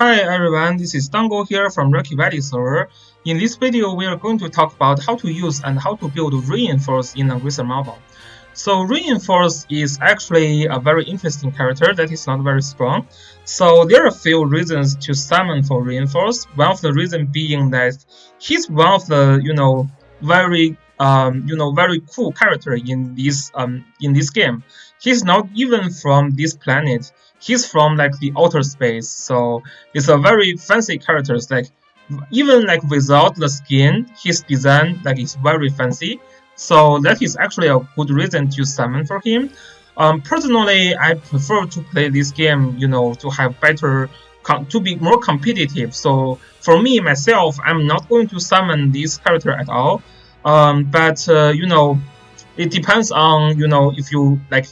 Hi everyone, this is Dango here from Rocky Valley server. In this video, we are going to talk about how to use and how to build Rainforce in Langrisser Mobile. So Rainforce is actually a very interesting character that is not very strong. So there are a few reasons to summon for Rainforce. One of the reasons being that he's one of the very cool character in this game. He's not even from this planet. He's from like the outer space. So it's a very fancy character. Like even like without the skin, his design like is very fancy. So that is actually a good reason to summon for him. Personally, I prefer to play this game, to have better, to be more competitive. So for me myself, I'm not going to summon this character at all. But it depends on if you like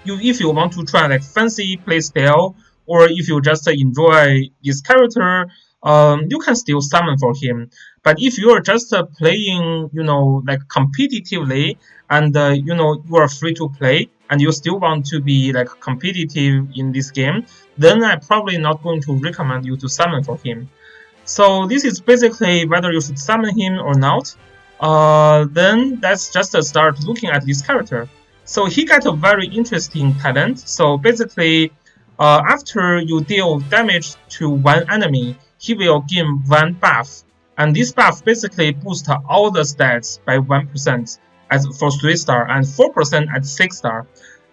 if you want to try like fancy playstyle or if you just enjoy this character, you can still summon for him. But if you are just playing, like competitively, and you are free to play, and you still want to be like competitive in this game, then I'm probably not going to recommend you to summon for him. So this is basically whether you should summon him or not. Then let's just start looking at this character. So he got a very interesting talent. So basically, after you deal damage to one enemy, he will gain one buff, and this buff basically boosts all the stats by 1% as for 3-star and 4% at 6-star.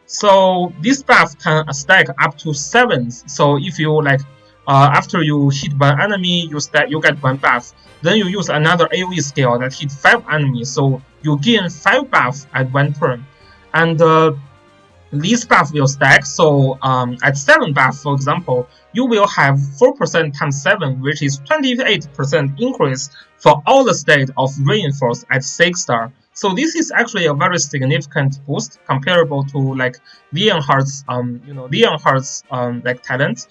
So this buff can stack up to 7. So if you like, after you hit one enemy, you get one buff. Then you use another AoE skill that hit 5 enemies, so you gain 5 buff at one turn. And this buff will stack, so at 7 buff, for example, you will have 4% times 7, which is 28% increase for all the state of Rainforce at 6-star. So this is actually a very significant boost comparable to like Leonhardt's like talent.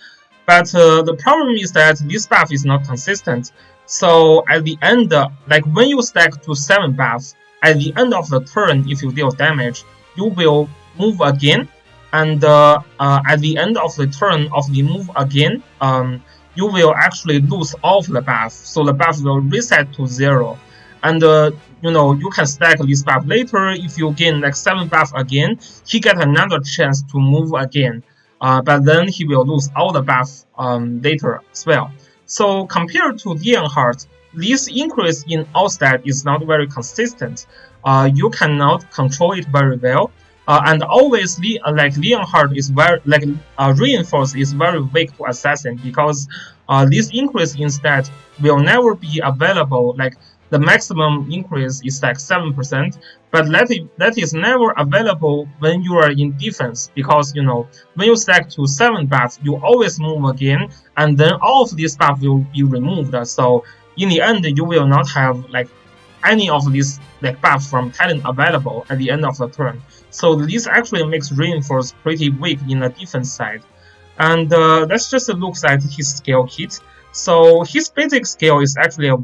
But the problem is that this buff is not consistent. So at the end, like when you stack to 7 buffs, at the end of the turn, if you deal damage, you will move again, and at the end of the turn of the move again, you will actually lose all of the buff. So the buff will reset to 0, and you can stack this buff later. If you gain like 7 buff again, he get another chance to move again. But then he will lose all the buff later as well. So compared to Leonhardt, this increase in all stat is not very consistent. You cannot control it very well. And always, like Leonhardt is very like Rainforce is very weak to assassin because this increase in stat will never be available. Like the maximum increase is like 7%, but that is never available when you are in defense, because when you stack to 7 buffs, you always move again, and then all of these buffs will be removed. So in the end, you will not have like any of these like buff from talent available at the end of the turn. So this actually makes Rainforce pretty weak in the defense side. And let's just look at his skill kit. So his basic skill is actually a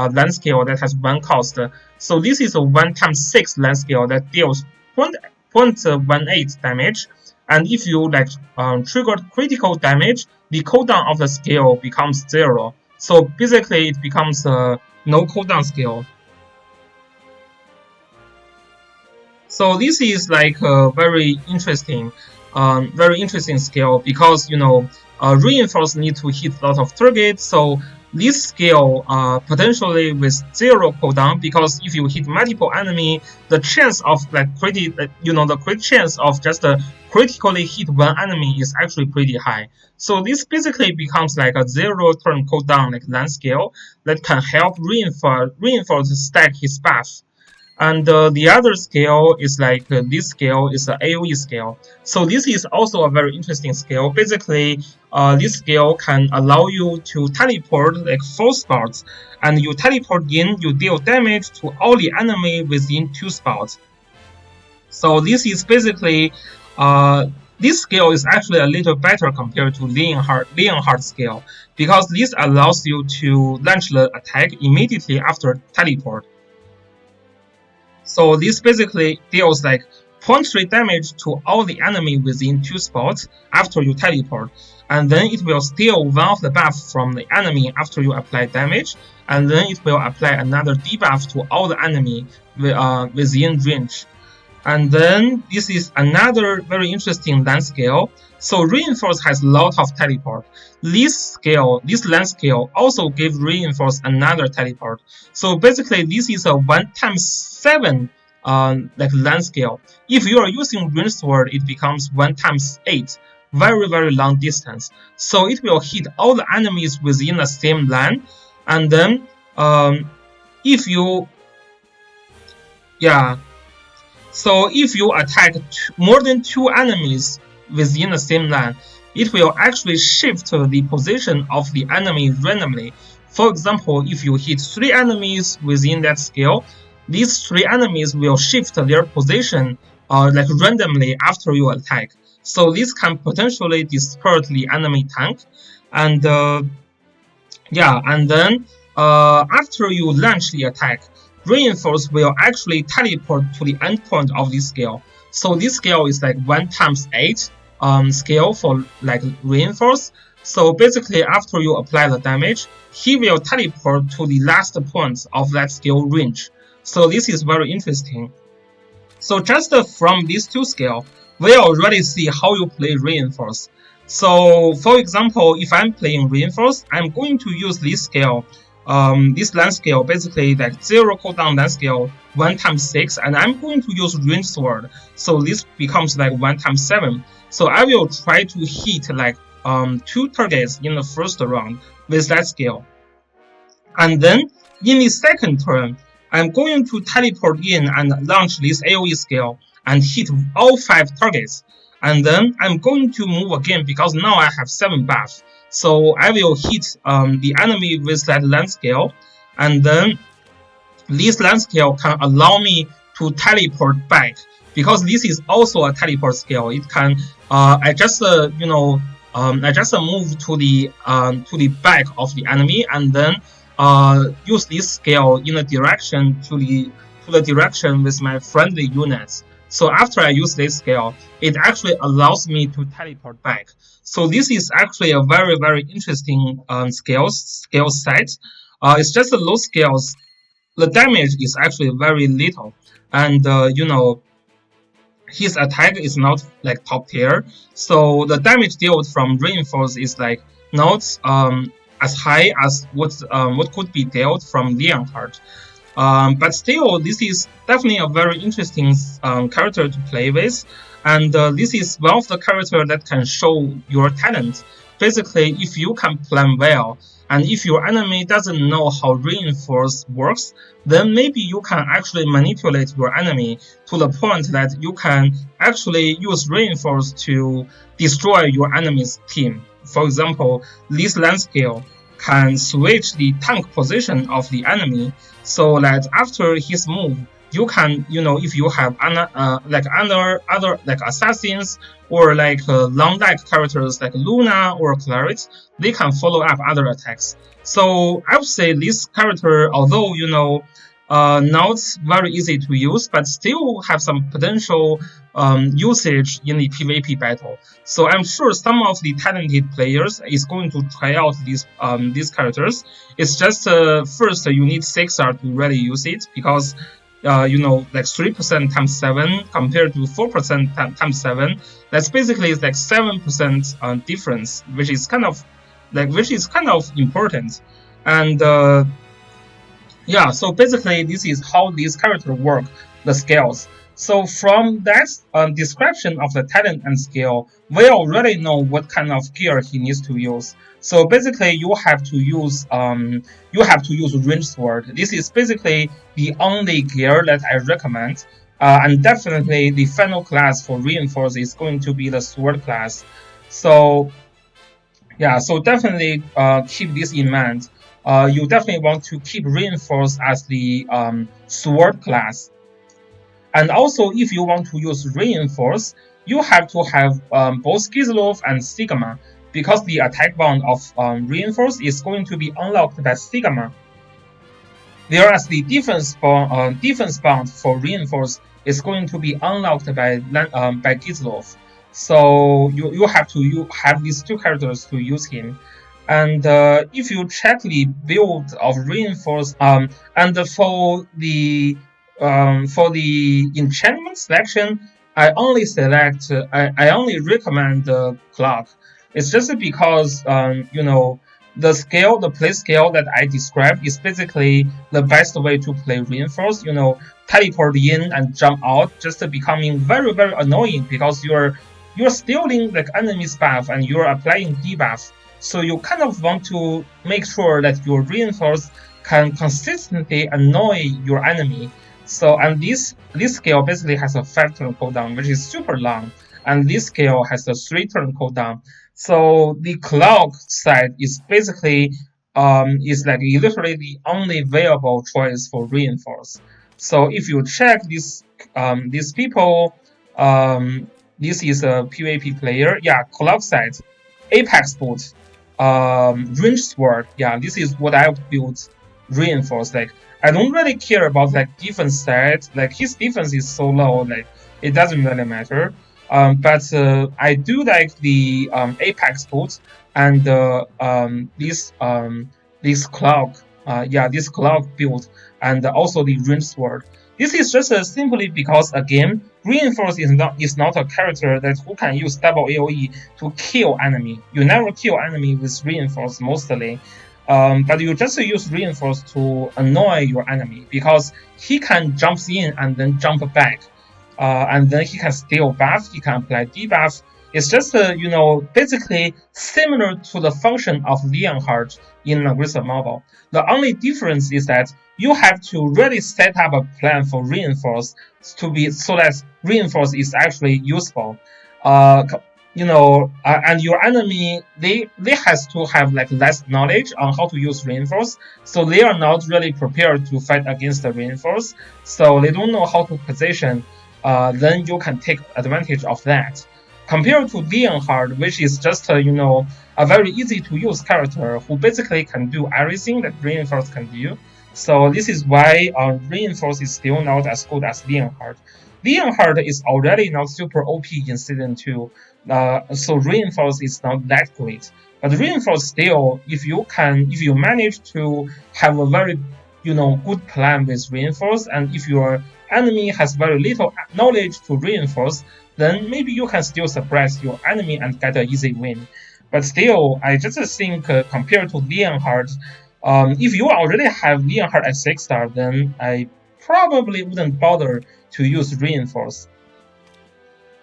land skill that has 1 cost. So this is a 1 times 6 land skill that deals 0.18 damage. And if you like triggered critical damage, the cooldown of the skill becomes 0. So basically it becomes a no cooldown skill. So this is like a very interesting skill because Rainforce need to hit a lot of targets. So this skill potentially with 0 cooldown, because if you hit multiple enemy, the chance of like the crit chance of just critically hit one enemy is actually pretty high. So this basically becomes like a 0 turn cooldown like land skill that can help Rainforce stack his buff. And the other scale is like this scale is an AoE scale. So this is also a very interesting scale. Basically, this scale can allow you to teleport like 4 spots, and you teleport in, you deal damage to all the enemy within 2 spots. So this is basically this scale is actually a little better compared to Leonhardt scale, because this allows you to launch the attack immediately after teleport. So this basically deals like point 3 damage to all the enemy within 2 spots after you teleport, and then it will steal one of the buff from the enemy after you apply damage, and then it will apply another debuff to all the enemy within range. And then this is another very interesting land scale. So Reinforce has a lot of teleport. This land scale also gives Reinforce another teleport. So basically this is a 1x7 like land scale. If you are using Range Sword, it becomes 1x8. Very, very long distance. So it will hit all the enemies within the same land. And then if you so if you attack more than 2 enemies within the same line, it will actually shift the position of the enemy randomly. For example, if you hit 3 enemies within that scale, these 3 enemies will shift their position like randomly after you attack. So this can potentially disperse the enemy tank, and and then after you launch the attack, Reinforce will actually teleport to the endpoint of this scale. So this scale is like 1x8 scale for like Reinforce. So basically after you apply the damage, he will teleport to the last point of that scale range. So this is very interesting. So just from these 2 scales, we already see how you play Reinforce. So for example, if I'm playing Reinforce, I'm going to use this scale, this land scale, basically like 0 cooldown land scale 1x6, and I'm going to use Range Sword. So this becomes like 1x7. So I will try to hit like 2 targets in the first round with that scale. And then in the second turn, I'm going to teleport in and launch this AoE scale and hit all 5 targets. And then I'm going to move again because now I have 7 buff. So I will hit the enemy with that land scale, and then this land scale can allow me to teleport back, because this is also a teleport scale. It can I just move to the back of the enemy, and then use this scale in a direction to the direction with my friendly units. So after I use this scale, it actually allows me to teleport back. So this is actually a very, very interesting scale set. It's just the low scales. The damage is actually very little, and his attack is not like top tier. So the damage dealt from Reinforce is like not as high as what could be dealt from Leonhardt. But still, this is definitely a very interesting character to play with, and this is one of the characters that can show your talent. Basically, if you can plan well, and if your enemy doesn't know how Reinforce works, then maybe you can actually manipulate your enemy to the point that you can actually use Reinforce to destroy your enemy's team. For example, this land scale can switch the tank position of the enemy, so that after his move, you can, if you have other like assassins or like long deck characters like Luna or Claret, they can follow up other attacks. So I would say this character, although not very easy to use, but still have some potential usage in the PvP battle. So I'm sure some of the talented players is going to try out these characters. It's just first you need 6R to really use it, because like 3% times 7 compared to 4% times 7, that's basically like 7% difference, which is kind of important. And so basically this is how these characters work, the scales. So from that description of the talent and skill, we already know what kind of gear he needs to use. So basically you have to use Range Sword. This is basically the only gear that I recommend. And definitely the final class for Reinforce is going to be the Sword class. So so definitely keep this in mind. You definitely want to keep Reinforce as the Sword class. And also, if you want to use Reinforce, you have to have both Gizlov and Sigma, because the attack bound of Reinforce is going to be unlocked by Sigma, whereas the defense bound for Reinforce is going to be unlocked by Gizlov. So you have these two characters to use him. And if you check the build of Reinforce, and for the enchantment selection, I only recommend the clock. It's just because the play scale that I described is basically the best way to play Reinforce. Teleport in and jump out, just becoming very very annoying because you're stealing like enemy's buff and you're applying debuff. So you kind of want to make sure that your Reinforce can consistently annoy your enemy. So and this skill basically has a 5-turn cooldown, which is super long, and this skill has a 3-turn cooldown. So the clock side is basically is like literally the only viable choice for Reinforce. So if you check these people, this is a PvP player. Yeah, clock side, Apex boot, range sword. Yeah, this is what I built Reinforce. Like I don't really care about like defense side. Like his defense is so low, like it doesn't really matter. But I do like the Apex boots and this clock. Yeah, this clock build and also the range sword. This is just simply because again, Reinforce is not a character that who can use double AOE to kill enemy. You never kill enemy with Reinforce mostly. But you just use Reinforce to annoy your enemy because he can jump in and then jump back. And then he can steal buff, he can apply debuff. It's just, basically similar to the function of Leonhardt in Langrisser Mobile. The only difference is that you have to really set up a plan for Reinforce to be so that Reinforce is actually useful. Uh, and your enemy they has to have like less knowledge on how to use Reinforce, so they are not really prepared to fight against the Reinforce, so they don't know how to position. Then you can take advantage of that. Compared to Leonhardt, which is just a very easy to use character who basically can do everything that Reinforce can do. So this is why Reinforce is still not as good as Leonhardt. Leonhardt is already not super OP in season 2, so Reinforce is not that great. But Reinforce still, if you manage to have a very good plan with Reinforce, and if your enemy has very little knowledge to Reinforce, then maybe you can still surprise your enemy and get an easy win. But still, I just think compared to Leonhardt, if you already have Leonhardt at 6-star, then I probably wouldn't bother to use Reinforce.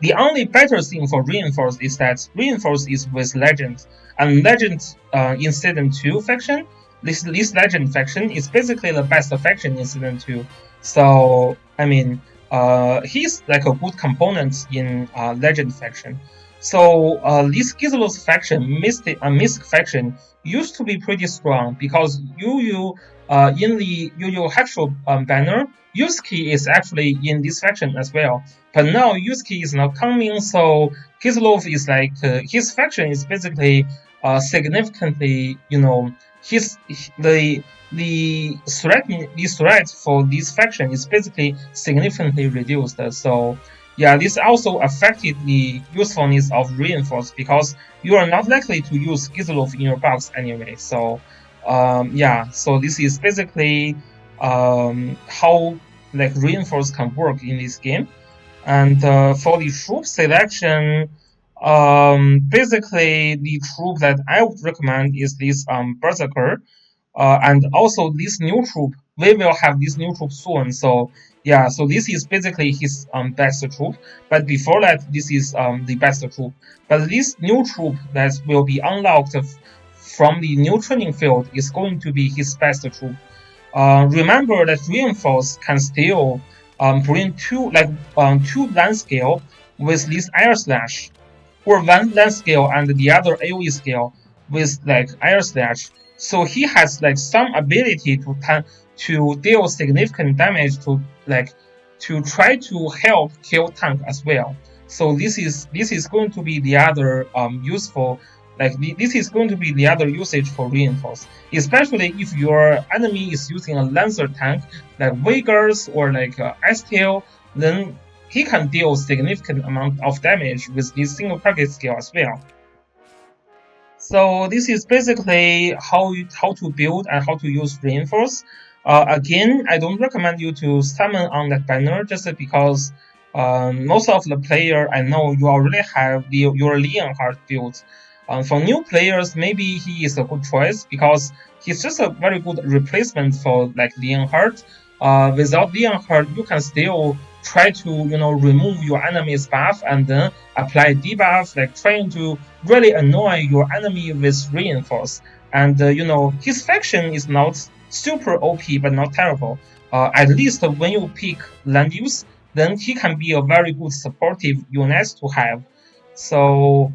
The only better thing for Reinforce is that Reinforce is with Legend, and Legend in Season 2 faction, this Legend faction is basically the best faction in Season 2. So, I mean, he's like a good component in Legend faction. So, this Gizlos faction, Mystic faction, used to be pretty strong because in the Yu Hakusho banner, Yusuke is actually in this faction as well. But now Yusuke is not coming, so Kislov is like his faction is basically significantly, his the threat for this faction is basically significantly reduced. So yeah, this also affected the usefulness of Reinforce because you are not likely to use Gizlov in your box anyway. So yeah, so this is basically how like Reinforce can work in this game. And for the troop selection, basically the troop that I would recommend is this Berserker, and also this new troop. We will have this new troop soon. So yeah, so this is basically his best troop. But before that, this is the best troop. But this new troop that will be unlocked from the new training field is going to be his best troop. Remember that Reinforce can still bring two land scale with this air slash, or one land scale and the other AoE scale with like air slash. So he has like some ability to deal significant damage to try to help kill tank as well. So this is going to be the other useful. This is going to be the other usage for Reinforce, especially if your enemy is using a Lancer tank like Vigors or like Estil. then he can deal significant amount of damage with this single target skill as well. So this is basically how to build and how to use Rainforce. Again, I don't recommend you to summon on that banner just because most of the player I know you already have your Leonhardt build. For new players, maybe he is a good choice because he's just a very good replacement for like Leonhardt. Without Leonhardt, you can still try to remove your enemy's buff and then apply debuff, like trying to really annoy your enemy with Reinforce. And his faction is not super OP, but not terrible. At least when you pick Landius, then he can be a very good supportive unit to have. So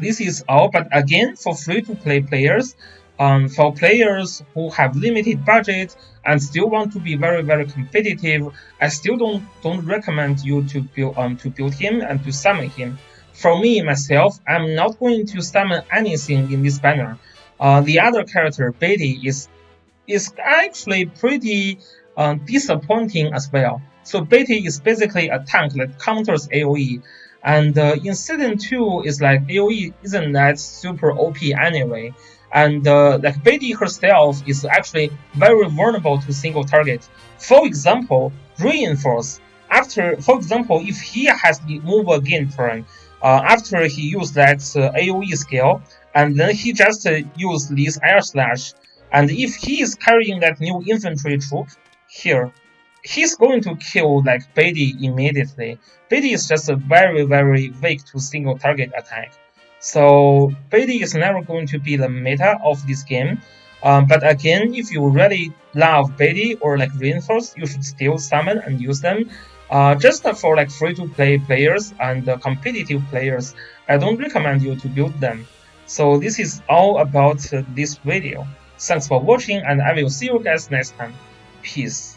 this is all, but again, for free-to-play players, for players who have limited budget and still want to be very, very competitive, I still don't recommend you to build him and to summon him. For me myself, I'm not going to summon anything in this banner. The other character, Betty, is actually pretty disappointing as well. So Betty is basically a tank that counters AoE, and in season 2 is like AoE isn't that super OP anyway, and like Betty herself is actually very vulnerable to single target. For example, Reinforce. For example, if he has the move again turn, after he used that AoE skill, and then he just used this air slash, and if he is carrying that new infantry troop here, he's going to kill like Beatty immediately. Beatty is just a very, very weak to single target attack. So Beatty is never going to be the meta of this game. But again, if you really love Beatty or like Reinforce, you should still summon and use them. Just for like free-to-play players and competitive players, I don't recommend you to build them. So this is all about this video. Thanks for watching, and I will see you guys next time. Peace.